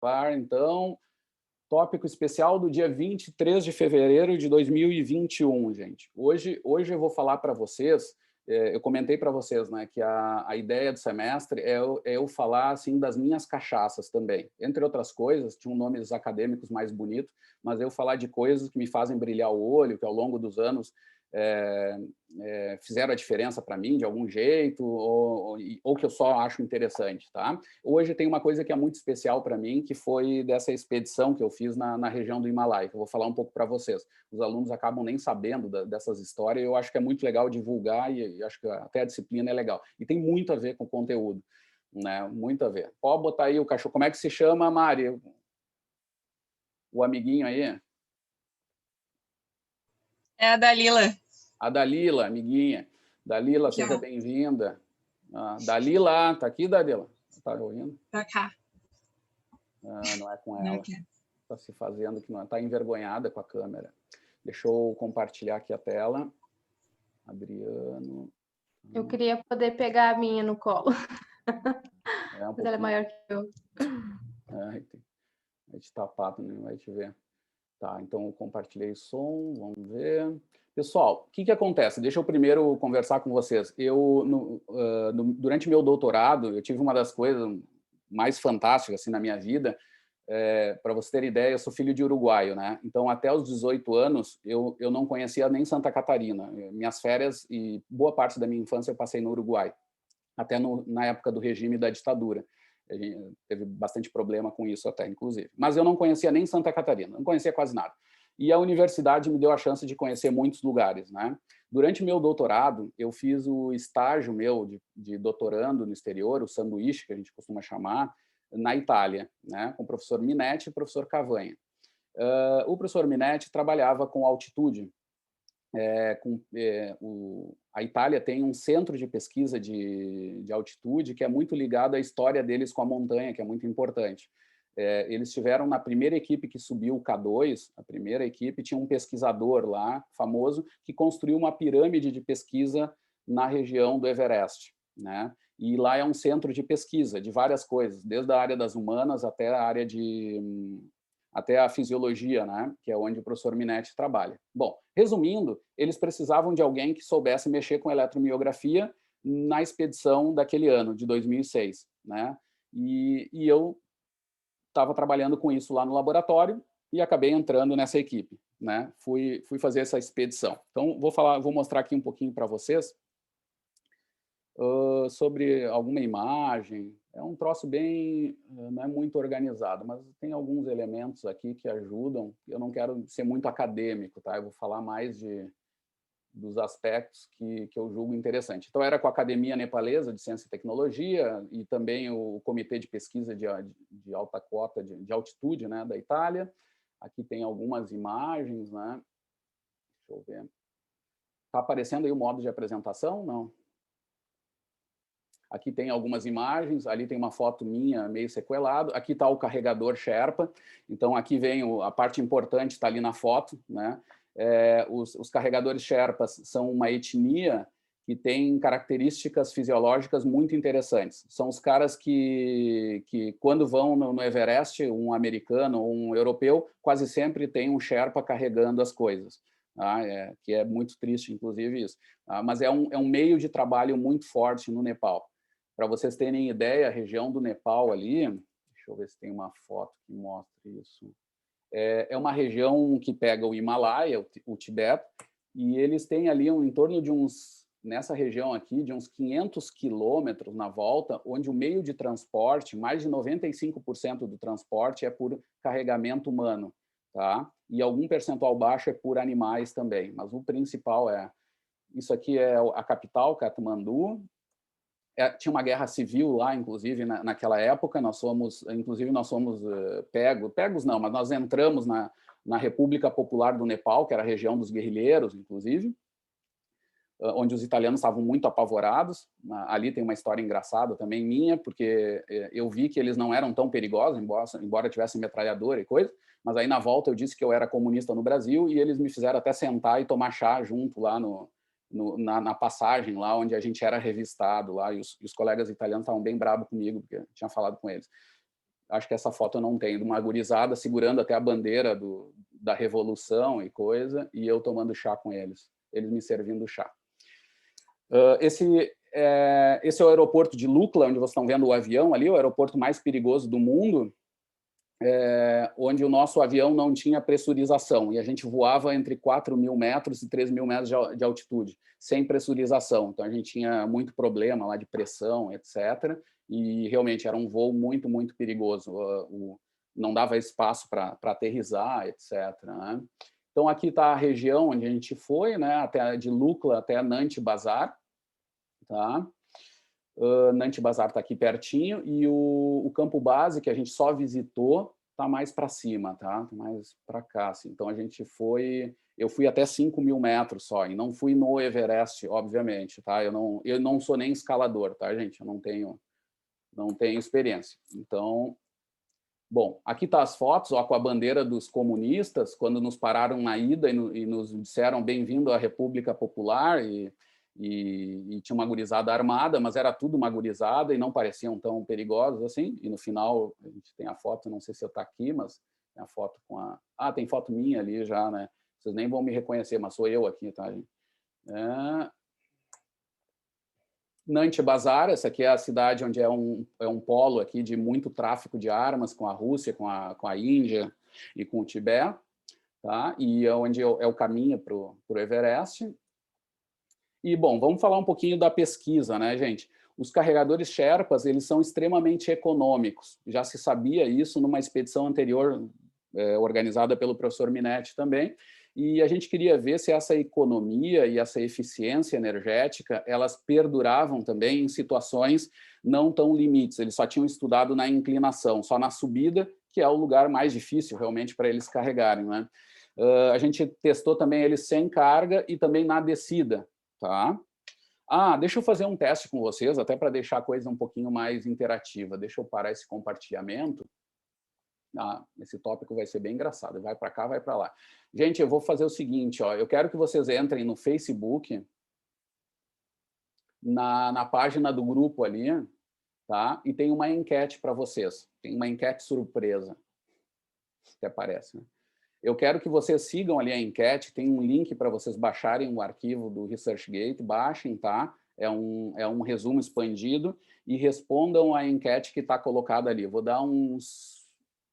par. Então, tópico especial do dia 23 de fevereiro de 2021, gente. Hoje eu vou falar para vocês, eu comentei para vocês, né, que a ideia do semestre é eu falar assim, das minhas cachaças também. Entre outras coisas, tinham nomes acadêmicos mais bonitos, mas eu falar de coisas que me fazem brilhar o olho, que ao longo dos anos fizeram a diferença para mim de algum jeito, ou que eu só acho interessante. Tá? Hoje tem uma coisa que é muito especial para mim, que foi dessa expedição que eu fiz na região do Himalaia, que eu vou falar um pouco para vocês. Os alunos acabam nem sabendo dessas histórias, e eu acho que é muito legal divulgar, e acho que até a disciplina é legal. E tem muito a ver com o conteúdo, né? Muito a ver. Pode botar aí o cachorro. Como é que se chama, Mari? O amiguinho aí? É a Dalila. A Dalila, amiguinha. Dalila, seja bem-vinda. Dalila, tá aqui, Dalila? Tá ouvindo? Pra cá. Não é com ela. Está se fazendo que não está envergonhada com a câmera. Deixa eu compartilhar aqui a tela. Adriano. Eu queria poder pegar a minha no colo. Mas ela é maior que eu. Vai te tapar, não vai te ver. Tá, então eu compartilhei o som, vamos ver. Pessoal, o que acontece? Deixa eu primeiro conversar com vocês. Durante meu doutorado, eu tive uma das coisas mais fantásticas assim, na minha vida. Para você ter ideia, eu sou filho de uruguaio, né? Então, até os 18 anos, eu não conhecia nem Santa Catarina. Minhas férias e boa parte da minha infância eu passei no Uruguai, até na época do regime da ditadura. A gente teve bastante problema com isso até, inclusive. Mas eu não conhecia nem Santa Catarina, não conhecia quase nada. E a universidade me deu a chance de conhecer muitos lugares, né? Durante meu doutorado, eu fiz o estágio meu de doutorando no exterior, o sanduíche, que a gente costuma chamar, na Itália, né? Com o professor Minetti e o professor Cavanha. O professor Minetti trabalhava com altitude. A Itália tem um centro de pesquisa de altitude que é muito ligado à história deles com a montanha, que é muito importante. Eles tiveram na primeira equipe que subiu o K2, a primeira equipe, tinha um pesquisador lá, famoso, que construiu uma pirâmide de pesquisa na região do Everest, né? E lá é um centro de pesquisa de várias coisas, desde a área das humanas até a área até a fisiologia, né? Que é onde o professor Minetti trabalha. Bom, resumindo, eles precisavam de alguém que soubesse mexer com eletromiografia na expedição daquele ano, de 2006, né? E eu estava trabalhando com isso lá no laboratório e acabei entrando nessa equipe, né? Fui fazer essa expedição. Então, vou mostrar aqui um pouquinho para vocês sobre alguma imagem. É um troço bem, não é muito organizado, mas tem alguns elementos aqui que ajudam. Eu não quero ser muito acadêmico, tá? Eu vou falar mais dos aspectos que eu julgo interessante. Então, era com a Academia Nepalesa de Ciência e Tecnologia e também o Comitê de Pesquisa de Alta Cota, de Altitude, né, da Itália. Aqui tem algumas imagens, né? Deixa eu ver. Está aparecendo aí o modo de apresentação? Não. Aqui tem algumas imagens, ali tem uma foto minha meio sequelado, aqui está o carregador Sherpa, então aqui vem a parte importante, está ali na foto, né? Os carregadores Sherpas são uma etnia que tem características fisiológicas muito interessantes. São os caras que quando vão no Everest, um americano ou um europeu, quase sempre tem um Sherpa carregando as coisas. Que é muito triste, inclusive, isso. Mas é um meio de trabalho muito forte no Nepal. Para vocês terem ideia, a região do Nepal ali, deixa eu ver se tem uma foto que mostre isso, é uma região que pega o Himalaia, o Tibete, e eles têm ali em torno de nessa região aqui, de uns 500 quilômetros na volta, onde o meio de transporte, mais de 95% do transporte é por carregamento humano, tá? E algum percentual baixo é por animais também, mas o principal isso aqui é a capital, Katmandu. Tinha uma guerra civil lá, inclusive, naquela época. Nós fomos pegos não, mas nós entramos na República Popular do Nepal, que era a região dos guerrilheiros, inclusive, onde os italianos estavam muito apavorados. Ali tem uma história engraçada também minha, porque eu vi que eles não eram tão perigosos, embora tivessem metralhadora e coisa, mas aí na volta eu disse que eu era comunista no Brasil e eles me fizeram até sentar e tomar chá junto lá na passagem, lá onde a gente era revistado, lá, e os colegas italianos estavam bem bravos comigo, porque eu tinha falado com eles. Acho que essa foto eu não tenho, de uma gurizada segurando até a bandeira da Revolução e coisa, e eu tomando chá com eles me servindo chá. Esse é o aeroporto de Lukla, onde vocês estão vendo o avião ali, o aeroporto mais perigoso do mundo, onde o nosso avião não tinha pressurização, e a gente voava entre 4.000 metros e 3.000 metros de altitude, sem pressurização. Então, a gente tinha muito problema lá de pressão, etc., e realmente era um voo muito, muito perigoso. Não dava espaço para aterrissar, etc., né? Então, aqui está a região onde a gente foi, né, até de Lukla até Nantes Bazar. Tá? Nantes Bazar está aqui pertinho, e o campo base, que a gente só visitou, está mais para cima, tá? Mais para cá. Assim. Então, eu fui até 5.000 metros só, e não fui no Everest, obviamente. Tá? Eu não sou nem escalador, tá, gente? Eu não tenho experiência. Então... Bom, aqui tá as fotos, ó, com a bandeira dos comunistas, quando nos pararam na ida e nos disseram bem-vindo à República Popular, e tinha uma gurizada armada, mas era tudo uma gurizada e não pareciam tão perigosos assim. E no final, a gente tem a foto, não sei se eu tá aqui, mas tem a foto com a... Ah, tem foto minha ali já, né? Vocês nem vão me reconhecer, mas sou eu aqui, tá, gente? Nantes Bazar, essa aqui é a cidade onde é um polo aqui de muito tráfico de armas com a Rússia, com a Índia e com o Tibete, tá? E onde é o caminho para o Everest. E, bom, vamos falar um pouquinho da pesquisa, né, gente? Os carregadores Sherpas, eles são extremamente econômicos. Já se sabia isso numa expedição anterior, organizada pelo professor Minetti também, e a gente queria ver se essa economia e essa eficiência energética, elas perduravam também em situações não tão limites. Eles só tinham estudado na inclinação, só na subida, que é o lugar mais difícil realmente para eles carregarem, né? A gente testou também eles sem carga e também na descida, tá? Deixa eu fazer um teste com vocês, até para deixar a coisa um pouquinho mais interativa. Deixa eu parar esse compartilhamento. Esse tópico vai ser bem engraçado. Vai para cá, vai para lá. Gente, eu vou fazer o seguinte, ó, eu quero que vocês entrem no Facebook, na página do grupo ali, tá? E tem uma enquete para vocês. Tem uma enquete surpresa, que aparece, né? Eu quero que vocês sigam ali a enquete, tem um link para vocês baixarem o arquivo do ResearchGate, baixem, tá? É um resumo expandido, e respondam a enquete que está colocada ali. Vou dar uns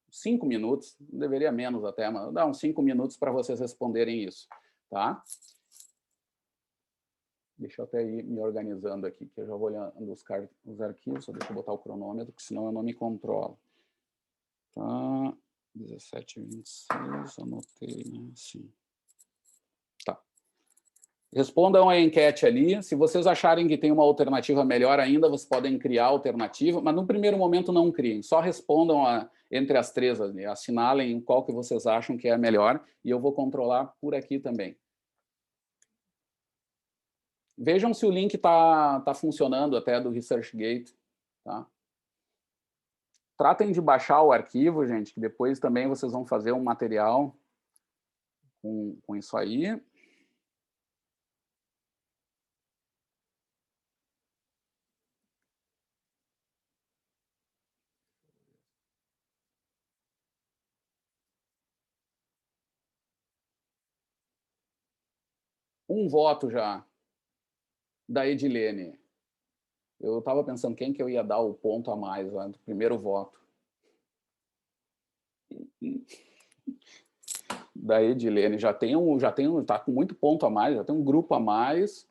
5 minutos, deveria menos até, mas vou dar uns 5 minutos para vocês responderem isso, tá? Deixa eu até ir me organizando aqui, que eu já vou olhando os arquivos, só deixa eu botar o cronômetro, porque senão eu não me controlo. Tá, 17h26, anotei, né? Sim. Tá. Respondam a enquete ali. Se vocês acharem que tem uma alternativa melhor ainda, vocês podem criar a alternativa, mas no primeiro momento não criem, só respondam entre as três ali, assinalem qual que vocês acham que é a melhor, e eu vou controlar por aqui também. Vejam se o link tá funcionando até do ResearchGate, tá? Tratem de baixar o arquivo, gente, que depois também vocês vão fazer um material com isso aí. Um voto já, da Edilene. Eu estava pensando quem que eu ia dar o ponto a mais lá do primeiro voto. Da Edilene. Tá com muito ponto a mais, já tem um grupo a mais.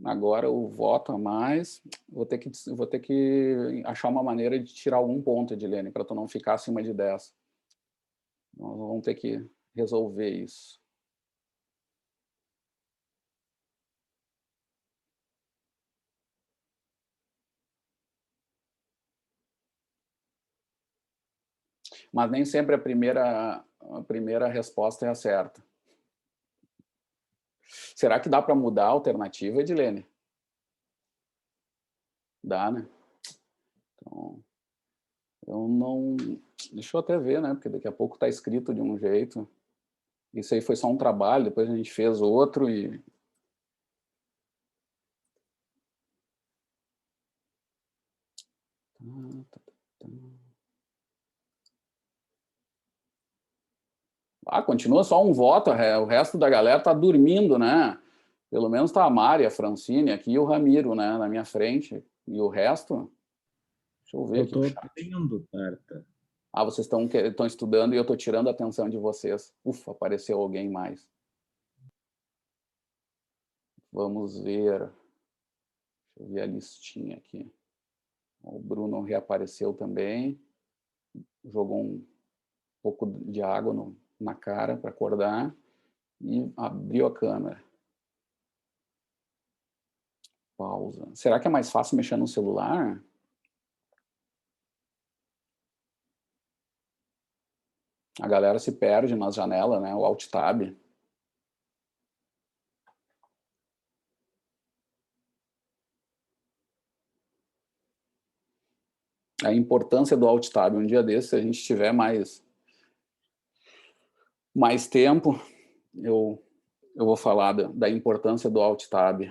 Agora o voto a mais. Vou ter que achar uma maneira de tirar algum ponto, Edilene, para tu não ficar acima de 10. Nós vamos ter que resolver isso. Mas nem sempre a primeira resposta é a certa. Será que dá para mudar a alternativa, Edilene? Dá, né? Então, eu não... Deixa eu até ver, né? Porque daqui a pouco está escrito de um jeito. Isso aí foi só um trabalho, depois a gente fez outro e... Continua só um voto, o resto da galera está dormindo, né? Pelo menos está a Mari, a Francine aqui e o Ramiro, né, na minha frente. E o resto? Deixa eu ver aqui. Eu estou tendo, Tarta. Vocês estão estudando e eu estou tirando a atenção de vocês. Ufa, apareceu alguém mais. Vamos ver. Deixa eu ver a listinha aqui. O Bruno reapareceu também. Jogou um pouco de água na cara para acordar. E abriu a câmera. Pausa. Será que é mais fácil mexer no celular? A galera se perde nas janelas, né? O Alt Tab. A importância do Alt Tab. Um dia desses, se a gente tiver mais tempo, eu vou falar da importância do Alt Tab.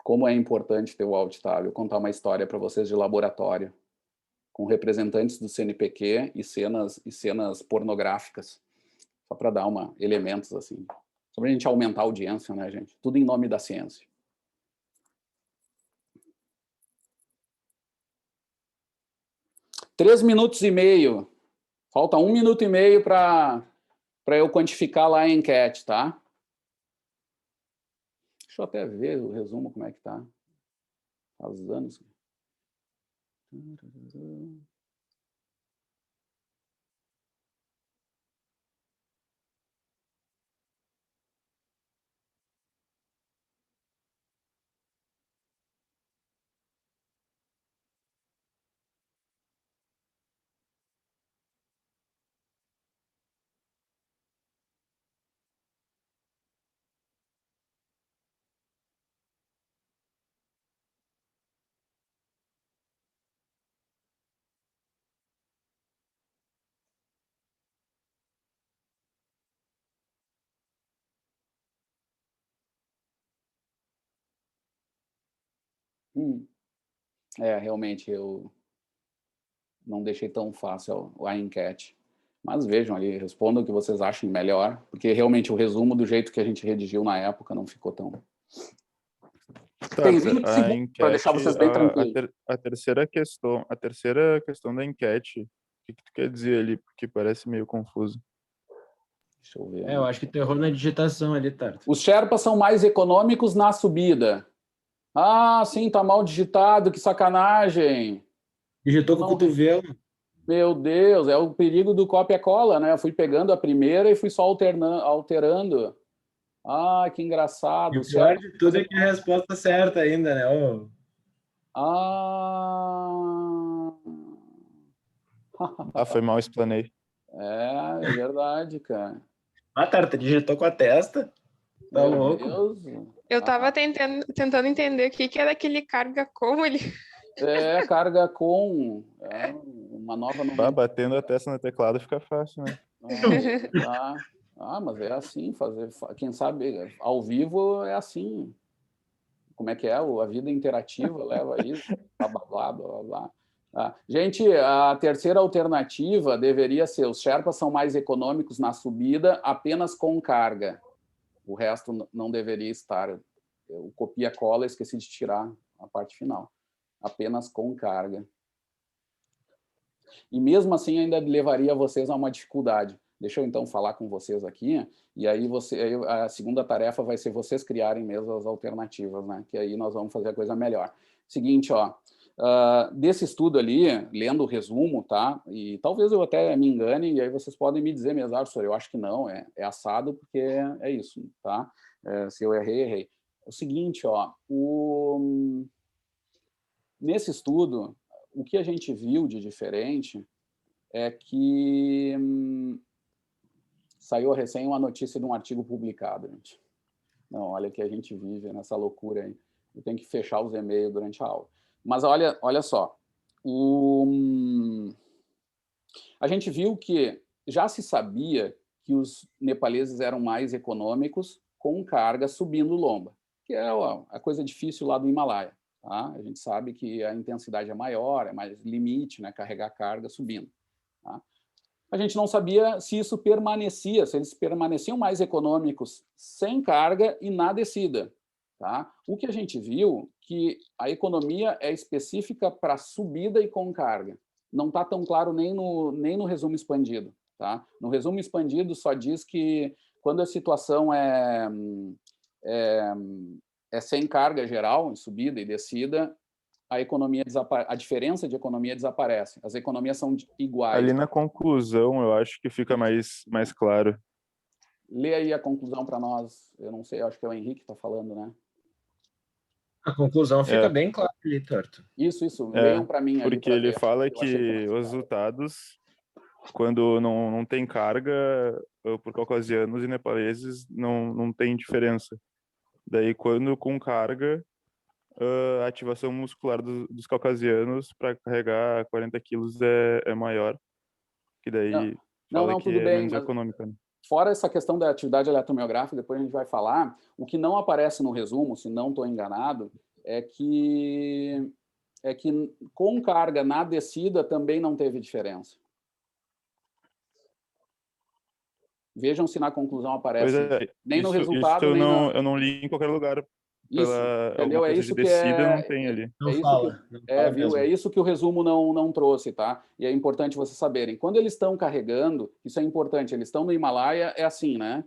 Como é importante ter o Alt Tab. Eu vou contar uma história para vocês de laboratório, com representantes do CNPq e cenas pornográficas, só para dar elementos assim, só para a gente aumentar a audiência, né, gente? Tudo em nome da ciência. Três minutos e meio. Falta 1 minuto e meio para eu quantificar lá a enquete, tá? Deixa eu até ver o resumo, como é que tá. Faz anos. Realmente, eu não deixei tão fácil a enquete. Mas vejam ali, respondam o que vocês achem melhor, porque realmente o resumo do jeito que a gente redigiu na época não ficou tão... Tem 20 segundos para deixar vocês bem tranquilos. A terceira questão da enquete, o que tu quer dizer ali? Porque parece meio confuso. Deixa eu ver. Eu acho que tu errou na digitação ali, Tarto. Os Sherpas são mais econômicos na subida. Sim, tá mal digitado, que sacanagem. Digitou com o cotovelo. Meu Deus, é o perigo do cópia-cola, né? Eu fui pegando a primeira e fui só alterando. Que engraçado. E o pior de tudo é que a resposta certa ainda, né? Foi mal, explanei. É verdade, cara. Tarta, digitou com a testa. Tá louco. Deus. Eu tava tentando entender o que era aquele carga com ele. Carga com uma nova... Batendo a testa no teclado fica fácil, né? Mas é assim, quem sabe, ao vivo é assim. Como é que é? A vida interativa leva a isso. Blá, blá, blá, blá. Gente, a terceira alternativa deveria ser: os Sherpas são mais econômicos na subida apenas com carga. O resto não deveria estar. Eu copia-cola, esqueci de tirar a parte final. Apenas com carga. E mesmo assim ainda levaria vocês a uma dificuldade. Deixa eu então falar com vocês aqui, e aí a segunda tarefa vai ser vocês criarem mesmo as alternativas, né? Que aí nós vamos fazer a coisa melhor. Seguinte, desse estudo ali, lendo o resumo, tá? E talvez eu até me engane, e aí vocês podem me dizer mesmo, professor, eu acho que não, é assado, porque é isso, tá? Se eu errei, errei. É o seguinte, nesse estudo, o que a gente viu de diferente é que saiu recém uma notícia de um artigo publicado, gente. Não, olha que a gente vive nessa loucura aí. Eu tenho que fechar os e-mails durante a aula. Mas olha só. A gente viu que já se sabia que os nepaleses eram mais econômicos com carga subindo lomba, que é a coisa difícil lá do Himalaia. Tá? A gente sabe que a intensidade é maior, é mais limite, né, carregar carga subindo. Tá? A gente não sabia se isso permanecia, se eles permaneciam mais econômicos sem carga e na descida. Tá? O que a gente viu que a economia é específica para subida e com carga. Não está tão claro nem no resumo expandido. Tá? No resumo expandido só diz que quando a situação é sem carga geral, em subida e descida, a diferença de economia desaparece. As economias são iguais. Ali na conclusão, eu acho que fica mais claro. Lê aí a conclusão para nós. Eu não sei, acho que é o Henrique que está falando, né? A conclusão fica bem clara ali, Torto. Isso. Leiam para mim ali. Porque ele ver. fala que os resultados, quando não tem carga, por caucasianos e nepaleses, não tem diferença. Daí, quando com carga, a ativação muscular dos caucasianos para carregar 40 quilos é maior. Que daí fala que tudo é bem, menos mas econômica. Né? Fora essa questão da atividade eletromiográfica, depois a gente vai falar, o que não aparece no resumo, se não estou enganado, é que com carga na descida também não teve diferença. Vejam se na conclusão aparece. Nem no resultado, isso nem eu não li em qualquer lugar. Isso, entendeu? É isso de descida não tem ali. É isso que o resumo não trouxe, tá? E é importante vocês saberem. Quando eles estão carregando, isso é importante, eles estão no Himalaia, é assim, né?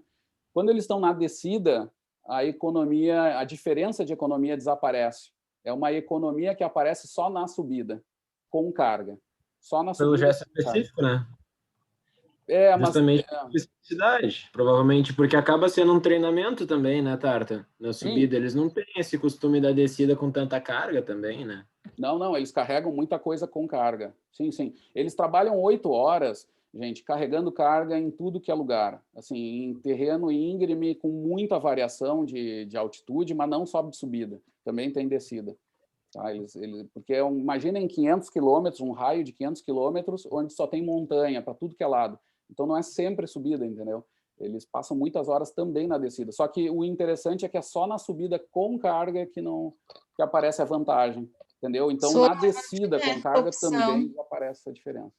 Quando eles estão na descida, a diferença de economia desaparece. É uma economia que aparece só na subida, com carga. Só na subida. Pelo gesto específico, né? Justamente especificidade, provavelmente, porque acaba sendo um treinamento também, né, Tarta? Na subida, eles não têm esse costume da descida com tanta carga também, né? Não, eles carregam muita coisa com carga. Sim. Eles trabalham 8 horas, gente, carregando carga em tudo que é lugar. Assim, em terreno íngreme, com muita variação de altitude, mas não só de subida. Também tem descida. Tá? Porque imaginem 500 quilômetros, um raio de 500 quilômetros, onde só tem montanha para tudo que é lado. Então, não é sempre subida, entendeu? Eles passam muitas horas também na descida. Só que o interessante é que é só na subida com carga que aparece a vantagem, entendeu? Então, na descida com carga também aparece a diferença.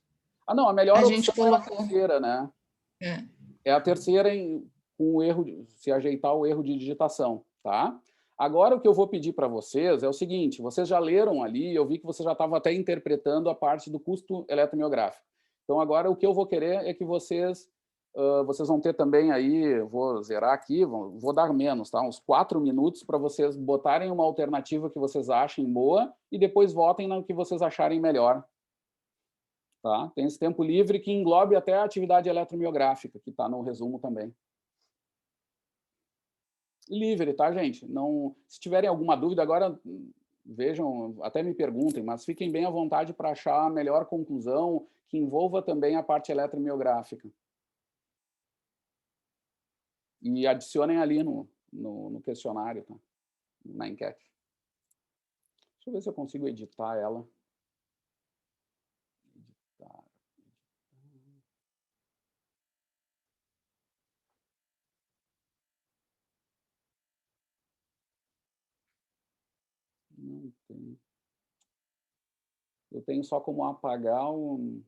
Não, a melhor opção é a terceira, né? É a terceira com o erro, se ajeitar o erro de digitação, tá? Agora, o que eu vou pedir para vocês é o seguinte, vocês já leram ali, eu vi que você já estava até interpretando a parte do custo eletromiográfico. Então, agora, o que eu vou querer é que vocês vão ter também aí, vou zerar aqui, vou dar menos, tá? Uns 4 minutos para vocês botarem uma alternativa que vocês achem boa e depois votem no que vocês acharem melhor. Tá? Tem esse tempo livre que englobe até a atividade eletromiográfica, que está no resumo também. Livre, tá, gente? Não, se tiverem alguma dúvida, agora vejam, até me perguntem, mas fiquem bem à vontade para achar a melhor conclusão que envolva também a parte eletromiográfica. E adicionem ali no questionário, tá? Na enquete. Deixa eu ver se eu consigo editar ela. Editar. Não tem. Eu tenho só como apagar o...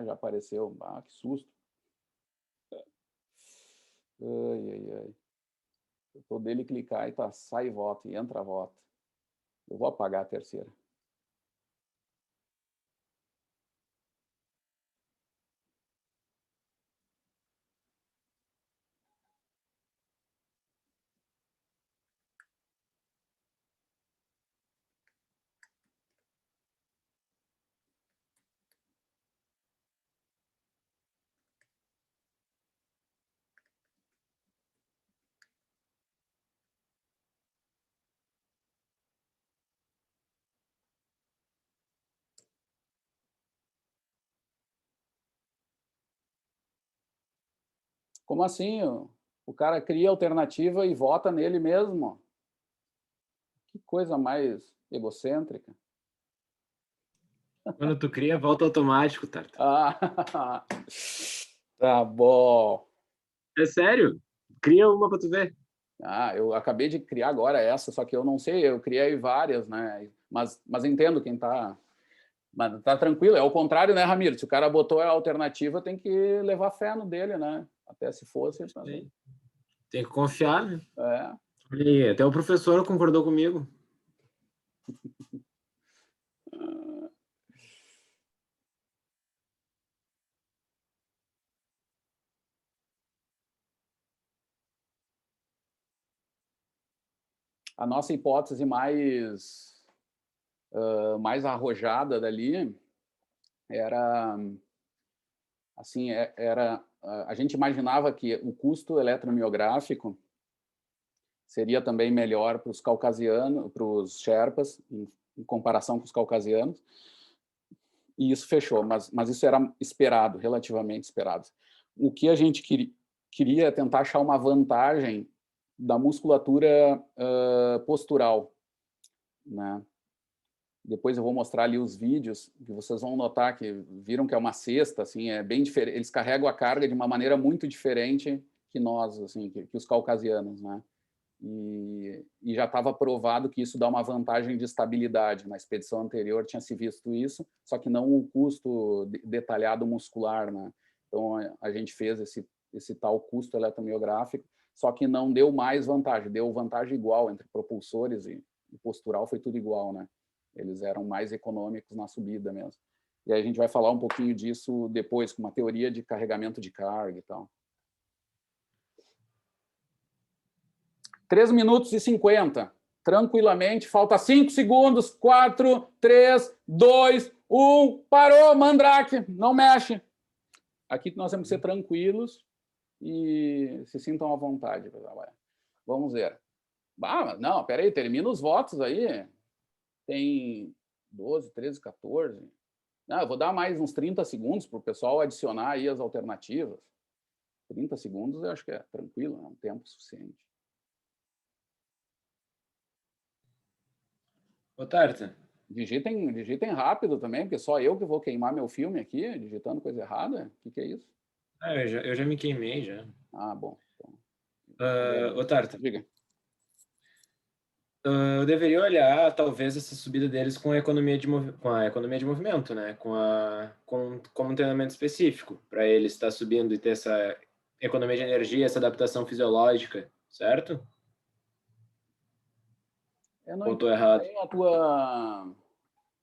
Já apareceu. Que susto. Ai. Eu tô dele clicar e tá sai e volta, e entra volta. Eu vou apagar a terceira. Como assim? O cara cria alternativa e vota nele mesmo? Que coisa mais egocêntrica. Quando tu cria, volta automático, Tarta. Tá bom. É sério? Cria uma pra tu ver. Eu acabei de criar agora essa, só que eu não sei, eu criei várias, né? Mas entendo quem está... Mas tá tranquilo, é o contrário, né, Ramiro? Se o cara botou a alternativa, tem que levar fé no dele, né? Até se fosse... Tem que confiar, né? É. E até o professor concordou comigo. A nossa hipótese mais arrojada dali era assim, a gente imaginava que o custo eletromiográfico seria também melhor para os caucasianos, para os Sherpas, em comparação com os caucasianos, e isso fechou, mas isso era esperado, relativamente esperado. O que a gente queria é tentar achar uma vantagem da musculatura postural, né? Depois eu vou mostrar ali os vídeos, que vocês vão notar que viram que é uma cesta, assim, é bem diferente. Eles carregam a carga de uma maneira muito diferente que nós, assim, que os caucasianos, né? E já estava provado que isso dá uma vantagem de estabilidade. Na expedição anterior tinha se visto isso, só que não o custo detalhado muscular, né? Então a gente fez esse tal custo eletromiográfico, só que não deu mais vantagem, deu vantagem igual entre propulsores e postural, foi tudo igual, né? Eles eram mais econômicos na subida mesmo. E aí a gente vai falar um pouquinho disso depois, com uma teoria de carregamento de carga e tal. 3 minutos e 50. Tranquilamente. Falta 5 segundos. 4, 3, 2, 1. Parou, Mandrake. Não mexe. Aqui nós temos que ser tranquilos e se sintam à vontade. Vamos ver. Não, peraí, termina os votos aí. Tem 12, 13, 14. Não, eu vou dar mais uns 30 segundos para o pessoal adicionar aí as alternativas. 30 segundos eu acho que é tranquilo, é um tempo suficiente. Ô, Tarta. Digitem rápido também, porque só eu que vou queimar meu filme aqui, digitando coisa errada. O que é isso? Eu já me queimei, já. Bom. Então, ô, Tarta. diga. Eu deveria olhar, talvez, essa subida deles com a economia de movimento, né? Com um treinamento específico, para eles estar subindo e ter essa economia de energia, essa adaptação fisiológica, certo? Eu não Ou estou errado? a tua...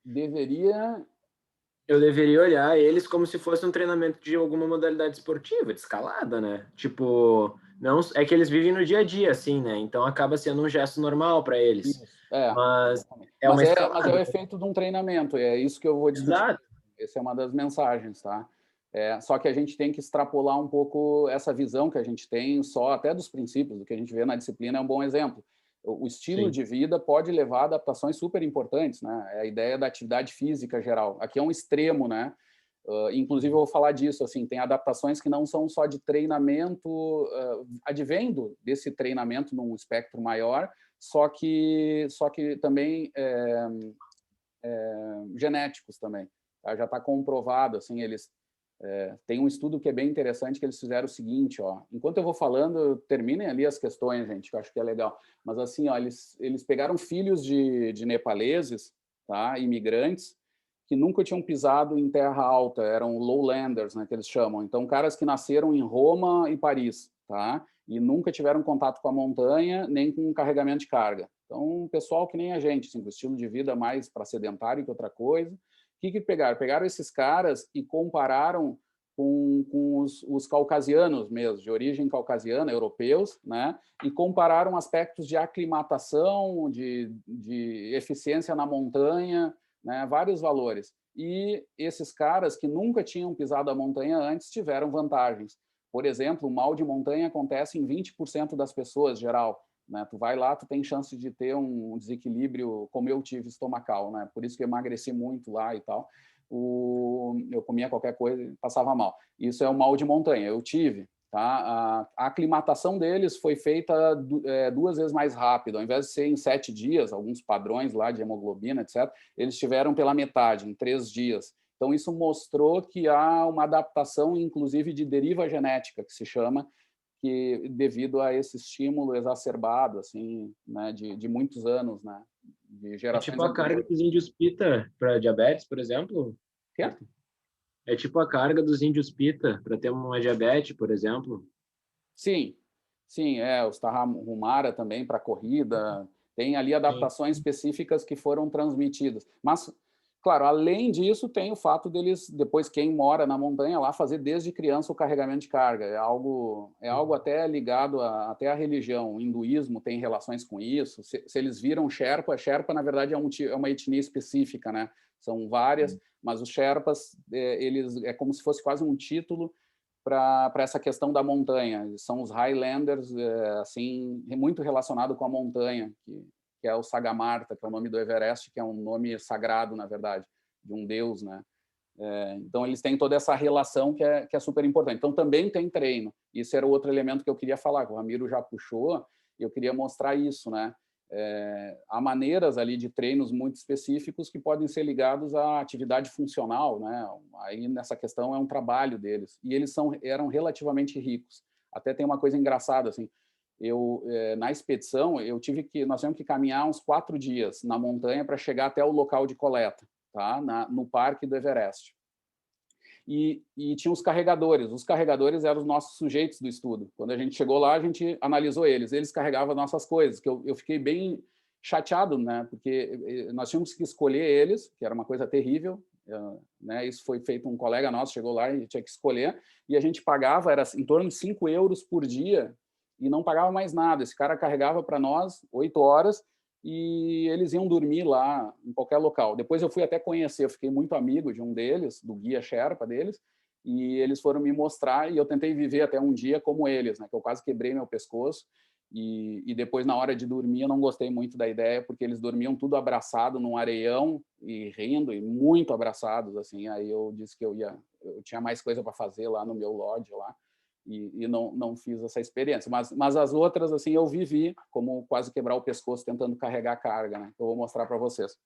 Deveria... Eu deveria olhar eles como se fosse um treinamento de alguma modalidade esportiva, de escalada, né? Tipo, não é que eles vivem no dia a dia, assim, né? Então acaba sendo um gesto normal para eles. Isso, mas é uma escalada. Mas é o efeito de um treinamento, é isso que eu vou discutir. Exato. Essa é uma das mensagens, tá? Só que a gente tem que extrapolar um pouco essa visão que a gente tem, só até dos princípios, do que a gente vê na disciplina é um bom exemplo. O estilo Sim. de vida pode levar a adaptações super importantes, né? É a ideia da atividade física geral. Aqui é um extremo, né? Inclusive, eu vou falar disso, assim, tem adaptações que não são só de treinamento, advendo desse treinamento num espectro maior, só que também genéticos também. Tá? Já está comprovado, assim, eles tem um estudo que é bem interessante, que eles fizeram o seguinte, ó, enquanto eu vou falando, terminem ali as questões, gente, que eu acho que é legal, mas assim, ó, eles pegaram filhos de nepaleses, tá, imigrantes, que nunca tinham pisado em terra alta, eram lowlanders, né, que eles chamam, então caras que nasceram em Roma e Paris, tá, e nunca tiveram contato com a montanha, nem com carregamento de carga. Então, um pessoal que nem a gente, assim, com estilo de vida mais para sedentário que outra coisa. O que pegaram? Pegaram esses caras e compararam com os caucasianos mesmo, de origem caucasiana, europeus, né? E compararam aspectos de aclimatação, de eficiência na montanha, né? Vários valores. E esses caras que nunca tinham pisado a montanha antes tiveram vantagens. Por exemplo, o mal de montanha acontece em 20% das pessoas, geral. Né? Tu vai lá, tu tem chance de ter um desequilíbrio, como eu tive, estomacal, né? Por isso que eu emagreci muito lá e tal. Eu comia qualquer coisa e passava mal. Isso é o mal de montanha, eu tive. Tá? A aclimatação deles foi feita 2 vezes mais rápido. Ao invés de ser em 7 dias, alguns padrões lá de hemoglobina, etc., eles tiveram pela metade, em 3 dias. Então, isso mostrou que há uma adaptação, inclusive, de deriva genética, que se chama, que devido a esse estímulo exacerbado, assim, né, de muitos anos, né, de É gerações tipo a carga anteriores. dos índios Pita para diabetes, por exemplo? Certo? É tipo a carga dos índios Pita para ter uma diabetes, por exemplo? Sim, sim, os Tarahumara também para corrida, tem ali adaptações específicas que foram transmitidas. Mas, claro, além disso, tem o fato deles, depois quem mora na montanha lá, fazer desde criança o carregamento de carga. É algo até ligado até à religião. O hinduísmo tem relações com isso. Se eles viram Sherpa, Sherpa, na verdade, é uma etnia específica, né? São várias, mas os Sherpas, eles é como se fosse quase um título para essa questão da montanha. São os Highlanders, assim, muito relacionado com a montanha, que é o Sagamarta, que é o nome do Everest, que é um nome sagrado, na verdade, de um deus, né? Então, eles têm toda essa relação que é super importante. Então, também tem treino. Isso era outro elemento que eu queria falar, que o Ramiro já puxou, e eu queria mostrar isso, né? Há maneiras ali de treinos muito específicos que podem ser ligados à atividade funcional, né? Aí nessa questão é um trabalho deles e eles eram relativamente ricos. Até tem uma coisa engraçada assim. Na expedição nós tivemos que caminhar uns 4 dias na montanha para chegar até o local de coleta, tá? No Parque do Everest. E tinha os carregadores. Os carregadores eram os nossos sujeitos do estudo. Quando a gente chegou lá, a gente analisou eles. Eles carregavam nossas coisas, que eu fiquei bem chateado, né? Porque nós tínhamos que escolher eles, que era uma coisa terrível, né? Isso foi feito, um colega nosso chegou lá e tinha que escolher, e a gente pagava, era em torno de 5 euros por dia, e não pagava mais nada. Esse cara carregava para nós 8 horas, e eles iam dormir lá em qualquer local. Depois eu fui até conhecer, eu fiquei muito amigo de um deles, do guia Sherpa deles, e eles foram me mostrar, e eu tentei viver até um dia como eles, né, que eu quase quebrei meu pescoço, e depois na hora de dormir eu não gostei muito da ideia, porque eles dormiam tudo abraçado num areião, e rindo, e muito abraçados, assim. Aí eu disse que eu tinha mais coisa para fazer lá no meu lodge lá, e não fiz essa experiência. Mas as outras, assim, eu vivi como quase quebrar o pescoço tentando carregar carga, né? Eu vou mostrar para vocês.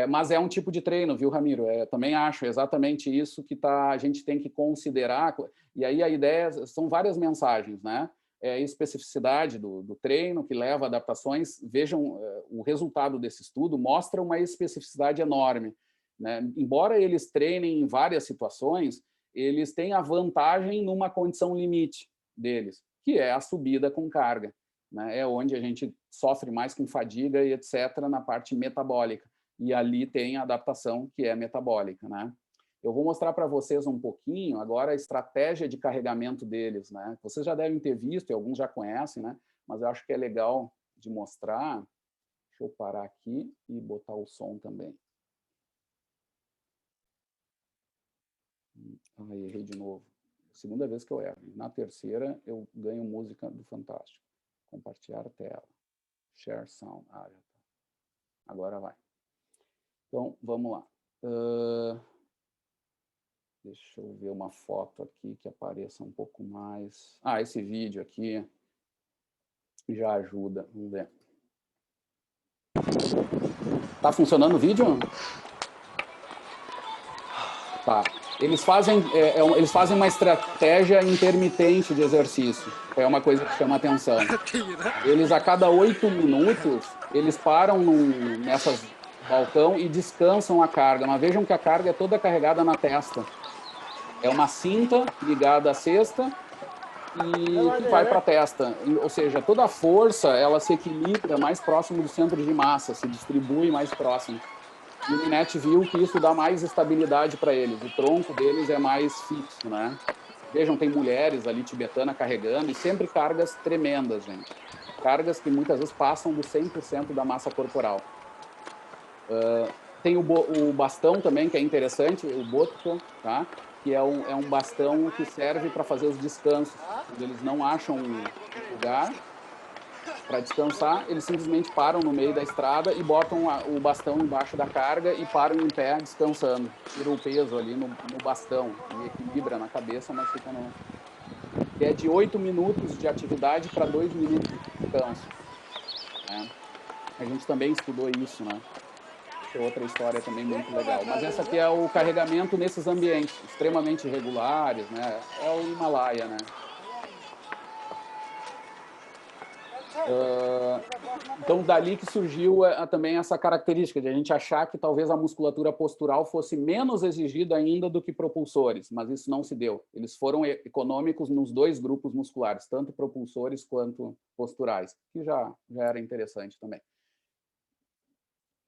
Mas é um tipo de treino, viu, Ramiro? Também acho exatamente isso que a gente tem que considerar. E aí a ideia são várias mensagens, né? A especificidade do treino, que leva a adaptações. Vejam, o resultado desse estudo mostra uma especificidade enorme, né? Embora eles treinem em várias situações, eles têm a vantagem numa condição limite deles, que é a subida com carga, né? É onde a gente sofre mais com fadiga e etc. na parte metabólica. E ali tem a adaptação que é metabólica, né? Eu vou mostrar para vocês um pouquinho agora a estratégia de carregamento deles, né? Vocês já devem ter visto, e alguns já conhecem, né? Mas eu acho que é legal de mostrar. Deixa eu parar aqui e botar o som também. Errei de novo. Segunda vez que eu erro. Na terceira, eu ganho música do Fantástico. Compartilhar a tela. Share sound. Já tá. Agora vai. Então, vamos lá. Deixa eu ver uma foto aqui que apareça um pouco mais. Esse vídeo aqui já ajuda. Vamos ver. Tá funcionando o vídeo? Tá. Eles fazem uma estratégia intermitente de exercício. É uma coisa que chama atenção. Eles, a cada 8 minutos, eles param nessas balcão e descansam a carga. Mas vejam que a carga é toda carregada na testa. É uma cinta ligada à cesta e que vai para a testa. Ou seja, toda a força ela se equilibra mais próximo do centro de massa, se distribui mais próximo. E o Minetti viu que isso dá mais estabilidade para eles. O tronco deles é mais fixo, né? Vejam, tem mulheres ali tibetana carregando e sempre cargas tremendas, gente. Cargas que muitas vezes passam do 100% da massa corporal. Tem o bastão também, que é interessante, o botko, tá? Que é um bastão que serve para fazer os descansos. Quando eles não acham um lugar para descansar, eles simplesmente param no meio da estrada e botam o bastão embaixo da carga e param em pé descansando. Tiram o peso ali no bastão e equilibra na cabeça, mas fica no... É de 8 minutos de atividade para 2 minutos de descanso. Né? A gente também estudou isso, né? É outra história também muito legal. Mas essa aqui é o carregamento nesses ambientes extremamente irregulares, né? É o Himalaia, né? Então, dali que surgiu também essa característica de a gente achar que talvez a musculatura postural fosse menos exigida ainda do que propulsores, mas isso não se deu. Eles foram econômicos nos dois grupos musculares, tanto propulsores quanto posturais, que já era interessante também.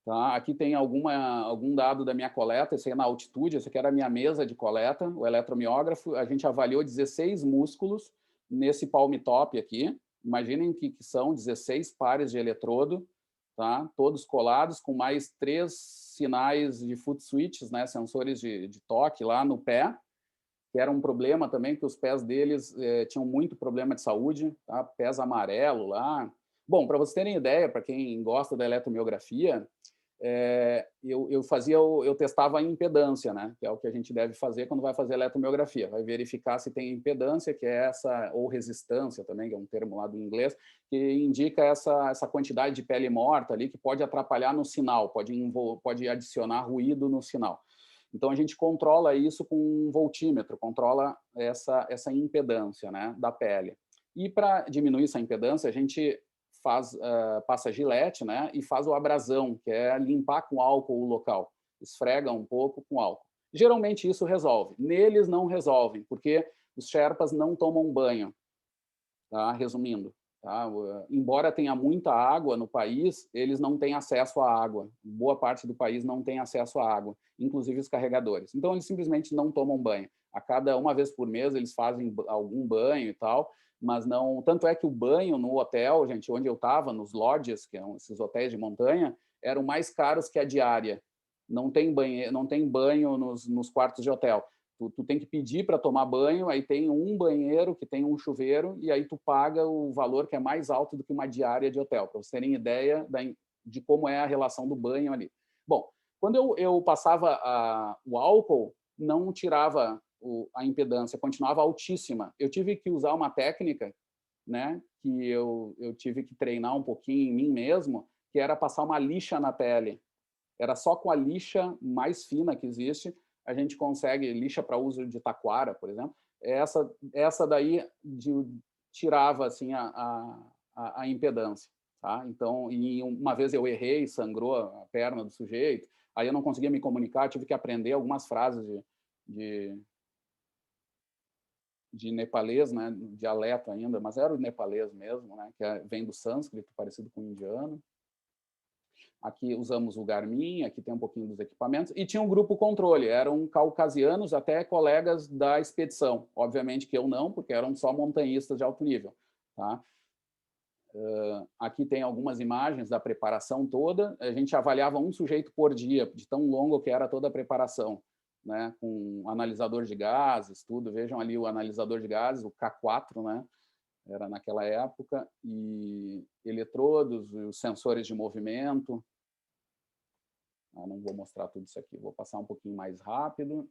Tá? Aqui tem algum dado da minha coleta, esse aí é na altitude, essa aqui era a minha mesa de coleta, o eletromiógrafo, a gente avaliou 16 músculos nesse palm top aqui. Imaginem que são 16 pares de eletrodo, tá? Todos colados, com mais 3 sinais de foot switches, né? Sensores de toque lá no pé, que era um problema também, que os pés deles tinham muito problema de saúde, tá? Pés amarelo lá. Bom, para vocês terem ideia, para quem gosta da eletromiografia, eu testava a impedância, né? Que é o que a gente deve fazer quando vai fazer eletromiografia. Vai verificar se tem impedância, que é essa, ou resistência também, que é um termo lá do inglês, que indica essa quantidade de pele morta ali que pode atrapalhar no sinal, pode adicionar ruído no sinal. Então, a gente controla isso com um voltímetro, controla essa impedância, né, da pele. E para diminuir essa impedância, a gente passa gilete, né, e faz o abrasão, que é limpar com álcool o local. Esfrega um pouco com álcool. Geralmente isso resolve. Neles não resolvem, porque os Sherpas não tomam banho. Tá? Resumindo. Tá? Embora tenha muita água no país, eles não têm acesso à água. Boa parte do país não tem acesso à água, inclusive os carregadores. Então, eles simplesmente não tomam banho. A cada uma vez por mês, eles fazem algum banho e tal, mas não... Tanto é que o banho no hotel, gente, onde eu estava, nos lodges, que são esses hotéis de montanha, eram mais caros que a diária. Não tem banho nos quartos de hotel. Tu tem que pedir para tomar banho, aí tem um banheiro que tem um chuveiro, e aí tu paga o valor que é mais alto do que uma diária de hotel, para vocês terem ideia de como é a relação do banho ali. Bom, quando eu passava o álcool, não tirava a impedância, continuava altíssima. Eu tive que usar uma técnica, né, que eu tive que treinar um pouquinho em mim mesmo, que era passar uma lixa na pele. Era só com a lixa mais fina que existe, a gente consegue, lixa para uso de taquara, por exemplo, essa daí tirava assim, a impedância. Tá? Então, e uma vez eu errei, sangrou a perna do sujeito, aí eu não conseguia me comunicar, tive que aprender algumas frases de nepalês, né, dialeto ainda, mas era o nepalês mesmo, né, que vem do sânscrito, parecido com o indiano. Aqui usamos o Garmin, aqui tem um pouquinho dos equipamentos, e tinha um grupo controle, eram caucasianos, até colegas da expedição. Obviamente que eu não, porque eram só montanhistas de alto nível. Tá? Aqui tem algumas imagens da preparação toda, a gente avaliava um sujeito por dia, de tão longo que era toda a preparação, né? Com analisador de gases, tudo. Vejam ali o analisador de gases, o K4, né? Era naquela época, e eletrodos, os sensores de movimento. Não vou mostrar tudo isso aqui, vou passar um pouquinho mais rápido.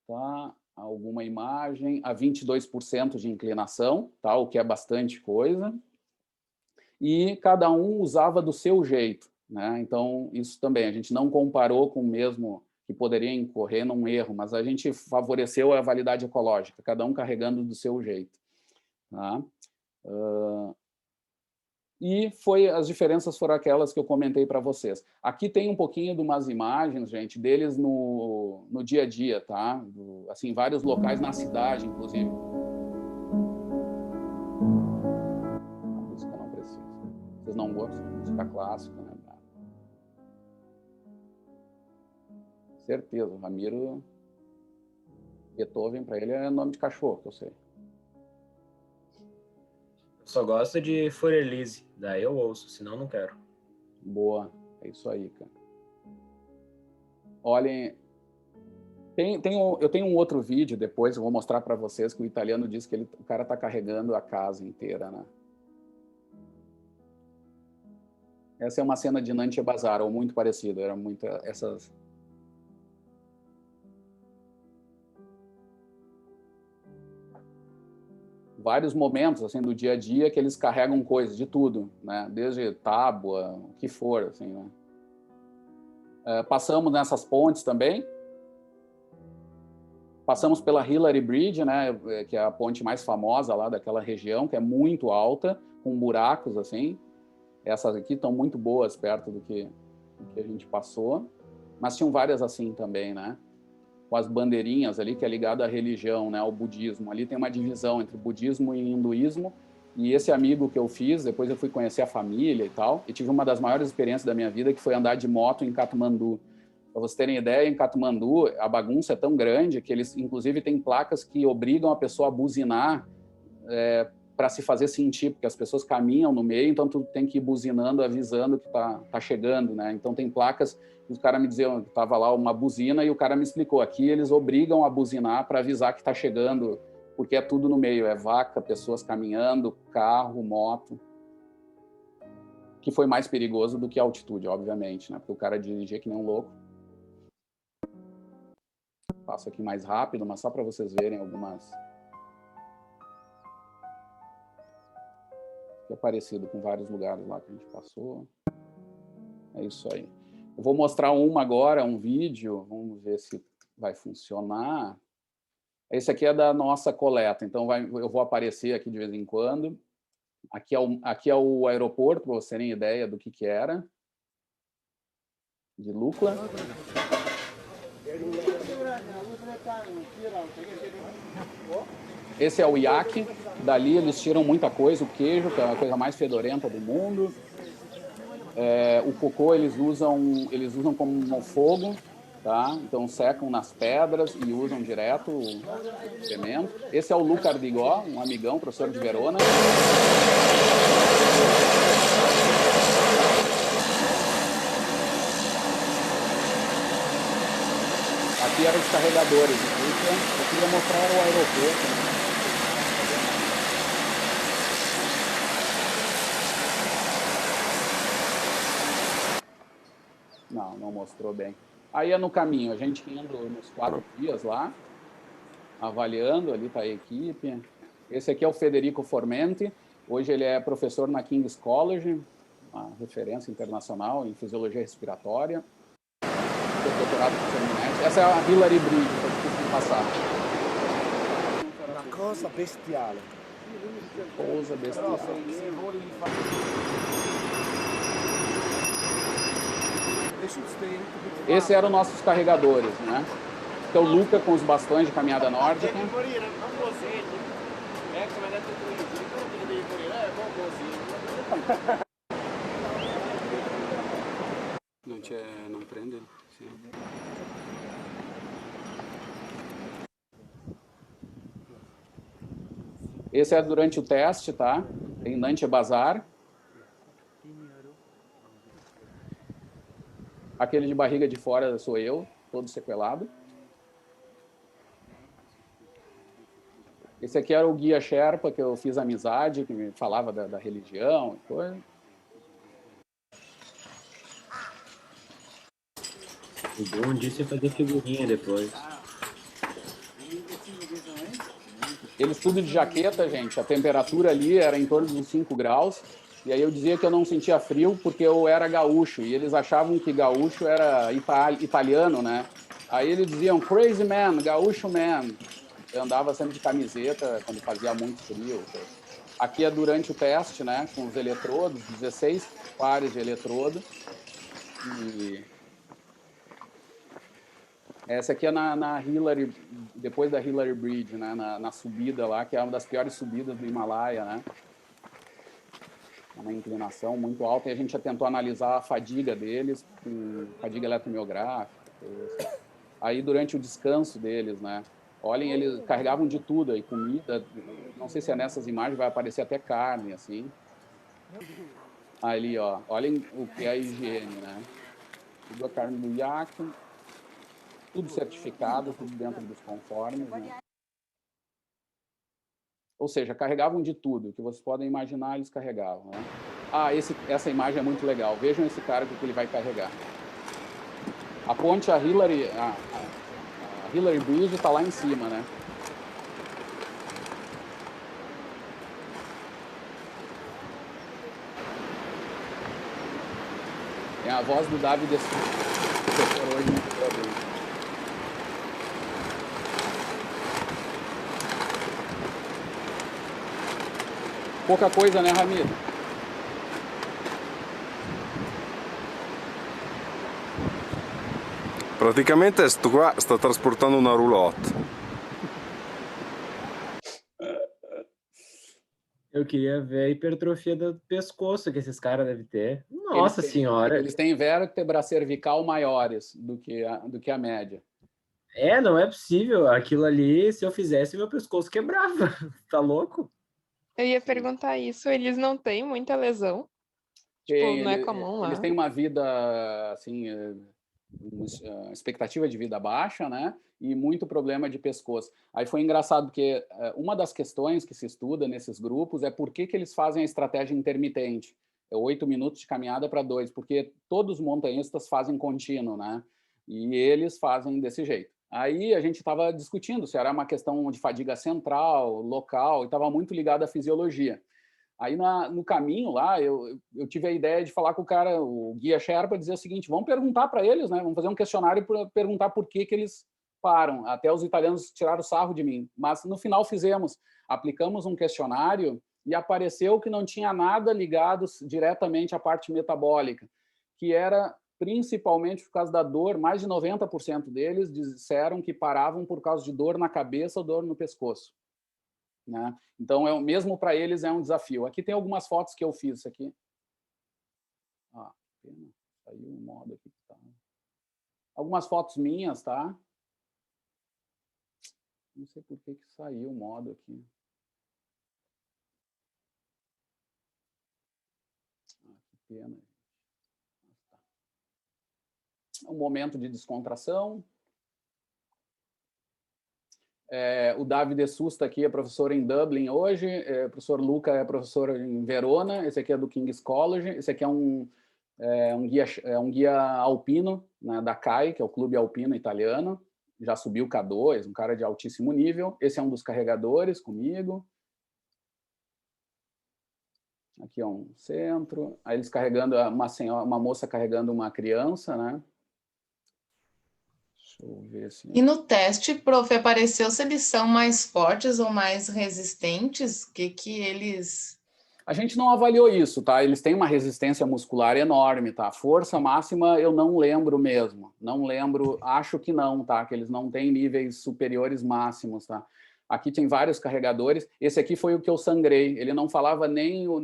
Tá? Alguma imagem, a 22% de inclinação, tá? O que é bastante coisa. E cada um usava do seu jeito, né? Então, isso também, a gente não comparou com o mesmo que poderia incorrer num erro, mas a gente favoreceu a validade ecológica, cada um carregando do seu jeito. Tá? E as diferenças foram aquelas que eu comentei para vocês. Aqui tem um pouquinho de umas imagens, gente, deles no dia a dia, tá? Assim, vários locais na cidade, inclusive. A música não precisa. Vocês não gostam de música clássica, né? Certeza, o Ramiro Beethoven, para ele, é nome de cachorro, que eu sei. Só gosto de For Elise, daí eu ouço, senão não quero. Boa, é isso aí, cara. Olhem, eu tenho um outro vídeo depois, eu vou mostrar para vocês, que o italiano diz que o cara está carregando a casa inteira, né? Essa é uma cena de Nantes Bazar, ou muito parecida, era muito essas... Vários momentos assim do dia a dia que eles carregam coisas de tudo, né? Desde tábua, o que for, assim, né? Passamos nessas pontes também. Passamos pela Hillary Bridge, né, que é a ponte mais famosa lá daquela região, que é muito alta, com buracos assim. Essas aqui estão muito boas perto do que a gente passou, mas tinham várias assim também, né? Com as bandeirinhas ali, que é ligado à religião, né, ao budismo. Ali tem uma divisão entre budismo e hinduísmo, e esse amigo que eu fiz, depois eu fui conhecer a família e tal, e tive uma das maiores experiências da minha vida, que foi andar de moto em Katmandu. Para vocês terem ideia, em Katmandu, a bagunça é tão grande que eles, inclusive, têm placas que obrigam a pessoa a buzinar para se fazer sentir, porque as pessoas caminham no meio, então tu tem que ir buzinando, avisando que tá chegando, né? Então tem placas, os caras me diziam que tava lá uma buzina e o cara me explicou, aqui eles obrigam a buzinar para avisar que tá chegando, porque é tudo no meio, é vaca, pessoas caminhando, carro, moto, que foi mais perigoso do que a altitude, obviamente, né? Porque o cara dirigia que nem um louco. Passo aqui mais rápido, mas só para vocês verem algumas... que é parecido com vários lugares lá que a gente passou. É isso aí. Eu vou mostrar uma agora, um vídeo, vamos ver se vai funcionar. Esse aqui é da nossa coleta, então eu vou aparecer aqui de vez em quando. Aqui é o aeroporto, para vocês terem ideia do que era, de Lukla. Esse é o iaque, dali eles tiram muita coisa, o queijo, que é a coisa mais fedorenta do mundo. O cocô eles usam como fogo, tá? Então secam nas pedras e usam direto o cimento. Esse é o Luca Ardigó, um amigão, professor de Verona. Aqui eram os carregadores. Eu queria mostrar o aeroporto, né? Não mostrou bem. Aí é no caminho, a gente indo nos 4 dias lá, avaliando, ali está a equipe. Esse aqui é o Federico Formenti, hoje ele é professor na King's College, uma referência internacional em fisiologia respiratória. Doutorado por Feminet. Essa é a Hillary Bridge, que eu preciso passar. Una cosa bestiale. Coisa bestial. Esses eram nossos carregadores, né? Então, o Luca com os bastões de caminhada nórdica. Não prende. Sim. Esse é durante o teste, tá? Em Nantes Bazar. Aquele de barriga de fora sou eu, todo sequelado. Esse aqui era o guia Sherpa, que eu fiz amizade, que me falava da religião e coisa. O bom disso é fazer figurinha depois. Eles tudo de jaqueta, gente. A temperatura ali era em torno de 5 graus. E aí eu dizia que eu não sentia frio porque eu era gaúcho. E eles achavam que gaúcho era italiano, né? Aí eles diziam, crazy man, gaúcho man. Eu andava sempre de camiseta quando fazia muito frio. Aqui é durante o teste, né? Com os eletrodos, 16 pares de eletrodo. E... essa aqui é na Hillary, depois da Hillary Bridge, né? Na subida lá, que é uma das piores subidas do Himalaia, né? Uma inclinação muito alta, e a gente já tentou analisar a fadiga deles, com fadiga eletromiográfica. Aí, durante o descanso deles, né? Olhem, eles carregavam de tudo aí, comida, não sei se é nessas imagens, vai aparecer até carne, assim. Ali, ó, olhem o que é a higiene, né? Tudo a carne do iaque, tudo certificado, tudo dentro dos conformes, né? Ou seja, carregavam de tudo, que vocês podem imaginar, eles carregavam, né? Essa imagem é muito legal. Vejam esse cara que ele vai carregar. A ponte, a Hillary Bridge está lá em cima, né? Tem a voz do David professor hoje muito bem. Pouca coisa, né, Ramiro? Praticamente questo qua sta trasportando una roulotte. Eu queria ver a hipertrofia do pescoço que esses caras devem ter. Nossa senhora! Eles têm vértebra cervical maiores do que a média. Não é possível. Aquilo ali, se eu fizesse, meu pescoço quebrava. Tá louco? Eu ia perguntar isso. Eles não têm muita lesão? Tipo, não é comum lá. Eles têm uma vida, assim, uma expectativa de vida baixa, né? E muito problema de pescoço. Aí foi engraçado, porque uma das questões que se estuda nesses grupos é por que eles fazem a estratégia intermitente. É 8 minutos de caminhada para 2, porque todos os montanhistas fazem contínuo, né? E eles fazem desse jeito. Aí a gente estava discutindo se era uma questão de fadiga central, local, e estava muito ligado à fisiologia. Aí no caminho lá, eu tive a ideia de falar com o cara, o guia Sherpa, dizer o seguinte: vamos perguntar para eles, né? Vamos fazer um questionário para perguntar por que eles param. Até os italianos tiraram sarro de mim. Mas no final aplicamos um questionário e apareceu que não tinha nada ligado diretamente à parte metabólica, que era principalmente por causa da dor. Mais de 90% deles disseram que paravam por causa de dor na cabeça ou dor no pescoço, né? Então, mesmo para eles é um desafio. Aqui tem algumas fotos que eu fiz. Isso aqui. Pena. Saiu um modo aqui. Tá. Algumas fotos minhas, tá? Não sei por que saiu o modo aqui. Que pena. Um momento de descontração. O Davide Susta aqui é professor em Dublin hoje, o professor Luca é professor em Verona, esse aqui é do King's College, esse aqui é um guia alpino, né, da CAI, que é o Clube Alpino Italiano, já subiu o K2, um cara de altíssimo nível. Esse é um dos carregadores comigo. Aqui é um centro, aí eles carregando, uma moça carregando uma criança, né? Deixa eu ver assim. E no teste, prof, apareceu se eles são mais fortes ou mais resistentes? O que eles... A gente não avaliou isso, tá? Eles têm uma resistência muscular enorme, tá? Força máxima eu não lembro mesmo. Não lembro, acho que não, tá? Que eles não têm níveis superiores máximos, tá? Aqui tem vários carregadores. Esse aqui foi o que eu sangrei. Ele não falava nem o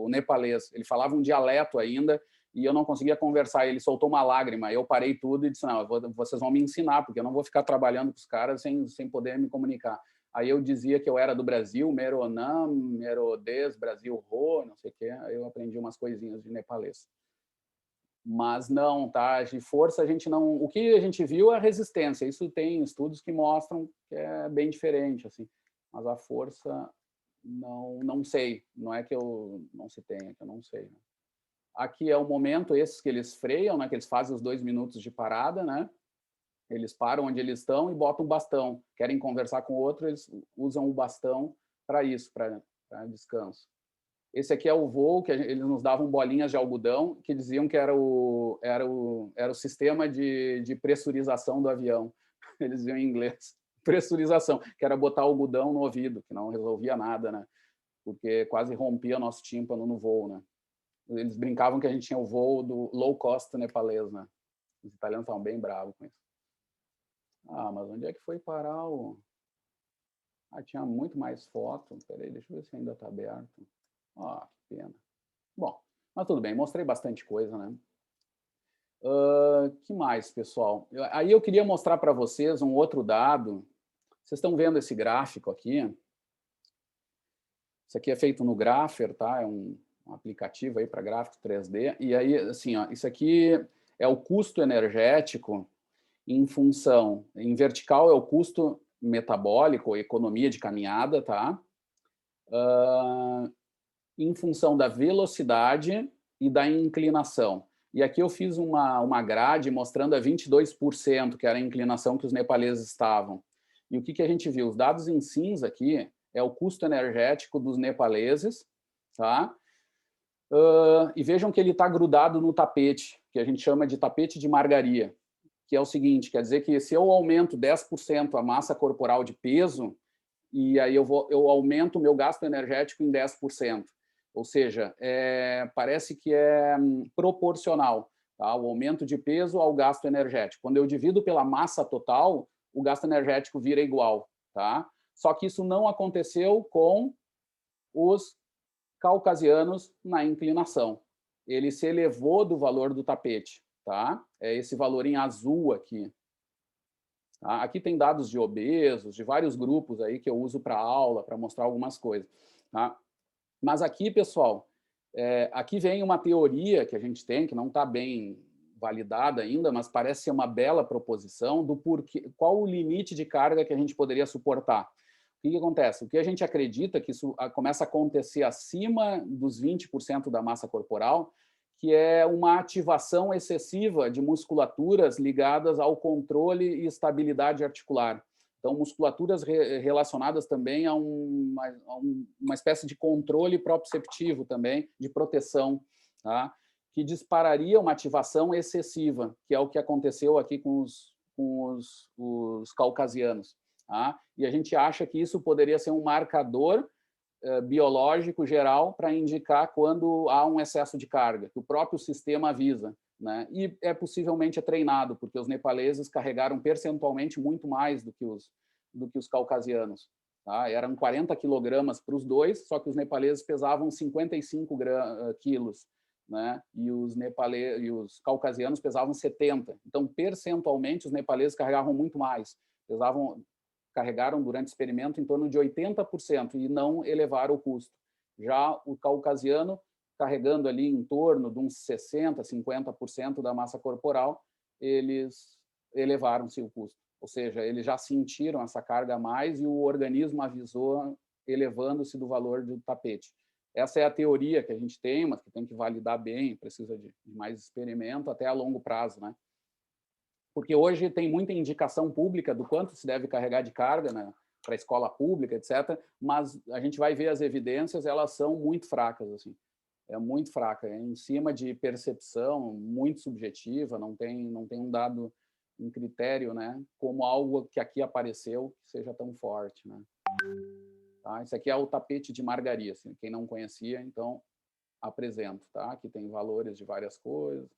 nepalês. Ele falava um dialeto ainda e eu não conseguia conversar. Ele soltou uma lágrima. Eu parei tudo e disse: não, vocês vão me ensinar, porque eu não vou ficar trabalhando com os caras sem poder me comunicar. Aí eu dizia que eu era do Brasil, Meronam, Merodes, Brasil Ro, não sei o quê. Aí eu aprendi umas coisinhas de nepalês. Mas não, tá? De força a gente não... O que a gente viu é a resistência. Isso tem estudos que mostram que é bem diferente, assim. Mas a força, não sei. Não é que eu não se tenha, que eu não sei. Né? Aqui é o momento, esses que eles freiam, né? Que eles fazem os 2 minutos de parada, né? Eles param onde eles estão e botam o bastão. Querem conversar com o outro, eles usam o bastão para isso, para descanso. Esse aqui é o voo, que eles nos davam bolinhas de algodão, que diziam que era o sistema de pressurização do avião. Eles diziam em inglês. Pressurização, que era botar algodão no ouvido, que não resolvia nada, né? Porque quase rompia nosso tímpano no voo, né? Eles brincavam que a gente tinha o voo do low cost nepalês, né? Os italianos estavam bem bravos com isso. Mas onde é que foi parar o... tinha muito mais foto. Peraí, deixa eu ver se ainda está aberto. Que pena. Bom, mas tudo bem, mostrei bastante coisa, né? Que mais, pessoal? Aí eu queria mostrar para vocês um outro dado. Vocês estão vendo esse gráfico aqui? Isso aqui é feito no Grapher, tá? É um aplicativo aí para gráfico 3D. E aí, assim, isso aqui é o custo energético em função... Em vertical é o custo metabólico, ou economia de caminhada, tá? Em função da velocidade e da inclinação. E aqui eu fiz uma grade mostrando a 22%, que era a inclinação que os nepaleses estavam. E o que a gente viu? Os dados em cinza aqui é o custo energético dos nepaleses, tá? E vejam que ele está grudado no tapete, que a gente chama de tapete de margaria, que é o seguinte, quer dizer que se eu aumento 10% a massa corporal de peso, e aí eu aumento o meu gasto energético em 10%. Ou seja, parece que é proporcional, tá? O aumento de peso ao gasto energético. Quando eu divido pela massa total, o gasto energético vira igual, tá? Só que isso não aconteceu com os caucasianos na inclinação. Ele se elevou do valor do tapete, tá? É esse valor em azul aqui. Tá? Aqui tem dados de obesos, de vários grupos aí que eu uso para aula, para mostrar algumas coisas, tá? Mas aqui, pessoal, aqui vem uma teoria que a gente tem, que não está bem validada ainda, mas parece ser uma bela proposição do porquê, qual o limite de carga que a gente poderia suportar. O que acontece? O que a gente acredita que isso começa a acontecer acima dos 20% da massa corporal, que é uma ativação excessiva de musculaturas ligadas ao controle e estabilidade articular. Então, musculaturas relacionadas também a uma espécie de controle proprioceptivo também, de proteção, tá? Que dispararia uma ativação excessiva, que é o que aconteceu aqui com os caucasianos. Tá? E a gente acha que isso poderia ser um marcador biológico geral para indicar quando há um excesso de carga, que o próprio sistema avisa, né? E possivelmente treinado, porque os nepaleses carregaram percentualmente muito mais do que os caucasianos. Tá? Eram 40 quilogramas para os dois, só que os nepaleses pesavam 55 quilos, né? E os caucasianos pesavam 70. Então, percentualmente, os nepaleses carregavam muito mais. Carregaram durante o experimento em torno de 80% e não elevaram o custo. Já o caucasiano, carregando ali em torno de uns 60%, 50% da massa corporal, eles elevaram-se o custo. Ou seja, eles já sentiram essa carga a mais e o organismo avisou elevando-se do valor do tapete. Essa é a teoria que a gente tem, mas que tem que validar bem, precisa de mais experimento até a longo prazo, né? Porque hoje tem muita indicação pública do quanto se deve carregar de carga, né, para a escola pública, etc., mas a gente vai ver as evidências, elas são muito fracas, assim. É muito fraca, é em cima de percepção, muito subjetiva, não tem um dado, um critério, né, como algo que aqui apareceu que seja tão forte, né. Tá? Esse aqui é o tapete de margaria, assim, quem não conhecia, então apresento, tá? Aqui tem valores de várias coisas,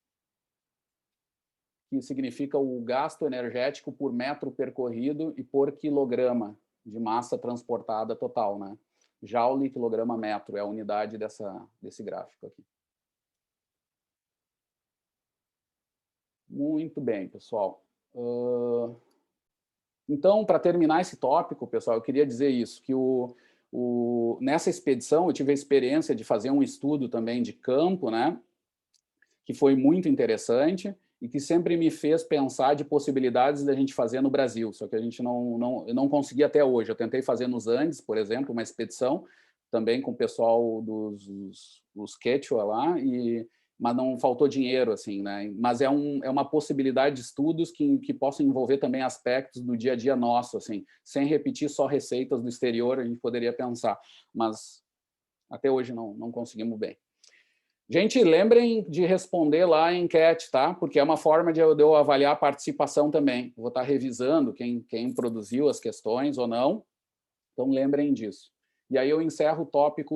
que significa o gasto energético por metro percorrido e por quilograma de massa transportada total, né? Joule, quilograma, metro, é a unidade desse gráfico aqui. Muito bem, pessoal. Então, para terminar esse tópico, pessoal, eu queria dizer isso, que nessa expedição eu tive a experiência de fazer um estudo também de campo, né? Que foi muito interessante e que sempre me fez pensar de possibilidades da gente fazer no Brasil, só que a gente eu não consegui até hoje. Eu tentei fazer nos Andes, por exemplo, uma expedição, também com o pessoal dos Quechua lá, mas não faltou dinheiro, assim, né? Mas é uma possibilidade de estudos que possam envolver também aspectos do dia a dia nosso, assim, sem repetir só receitas do exterior, a gente poderia pensar, mas até hoje não conseguimos bem. Gente, lembrem de responder lá a enquete, tá? Porque é uma forma de eu avaliar a participação também. Vou estar revisando quem produziu as questões ou não. Então, lembrem disso. E aí eu encerro o tópico